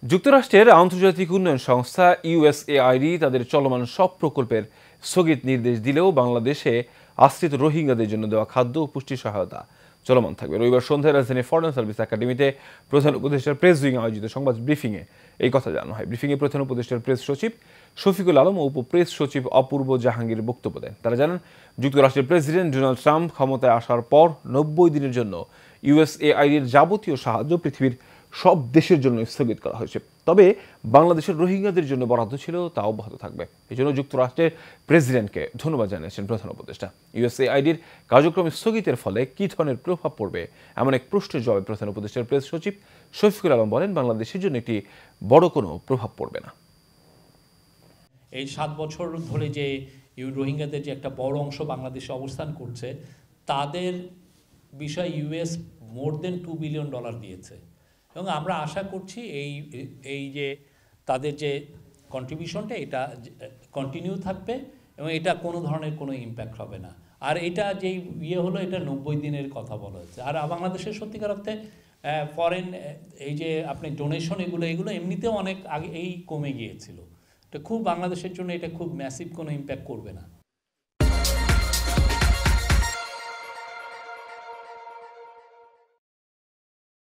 যুক্তরাষ্ট্রের আন্তর্জাতিক উন্নয়ন সংস্থা ইউএসএআইডি তাদের চলমান সব প্রকল্পের স্থগিত নির্দেশ দিলেও বাংলাদেশে আশ্রিত রোহিঙ্গাদের জন্য দেওয়া খাদ্য ও পুষ্টি সহায়তা চলমান থাকবে। রবিবার সন্ধ্যায় রাজধানী ফরেন সার্ভিস একাডেমিতে প্রধান উপদেষ্টার প্রেস উইংয়ে আয়োজিত সংবাদ ব্রিফিংয়ে এই কথা জানানো হয়। ব্রিফিংয়ে প্রধান উপদেষ্টার প্রেস সচিব শফিকুল আলম ও উপপ্রেস সচিব অপূর্ব জাহাঙ্গীর বক্তব্য দেন। তারা জানান, যুক্তরাষ্ট্রের প্রেসিডেন্ট ডোনাল্ড ট্রাম্প ক্ষমতায় আসার পর ৯০ দিনের জন্য ইউএসএআইডির যাবতীয় সাহায্য পৃথিবীর সব দেশের জন্য স্থগিত করা হয়েছে। তবে বাংলাদেশের রোহিঙ্গাদের জন্য বরাদ্দ ছিল, তা অব্যাহত থাকবে। এই জন্য যুক্তরাষ্ট্রের প্রেসিডেন্টকে ধন্যবাদ জানিয়েছেন প্রধান উপদেষ্টা। ইউএসএআইডির কার্যক্রম স্থগিতের ফলে কী ধরনের প্রভাব পড়বে এমন এক প্রশ্নের জবাবে প্রধান উপদেষ্টার প্রেস সচিব শফিকুল আলম বলেন, বাংলাদেশের জন্য একটি বড় কোনো প্রভাব পড়বে না। এই 7 বছর ধরে যে রোহিঙ্গাদের যে একটা বড় অংশ বাংলাদেশে অবস্থান করছে, তাদের বিষয়ে ইউএস মোর দেন $2 বিলিয়ন দিয়েছে এবং আমরা আশা করছি এই যে তাদের যে কন্ট্রিবিউশনটা এটা কন্টিনিউ থাকবে এবং এটা কোনো ধরনের কোনো ইম্প্যাক্ট হবে না। আর এটা যেই হলো, এটা ৯০ দিনের কথা বলা হচ্ছে। আর বাংলাদেশের সত্যিকার অর্থে ফরেন এই যে আপনি ডোনেশন এগুলো এমনিতেও অনেক আগে কমে গিয়েছিল। এটা খুব বাংলাদেশের জন্য এটা খুব ম্যাসিভ কোনো ইম্প্যাক্ট করবে না।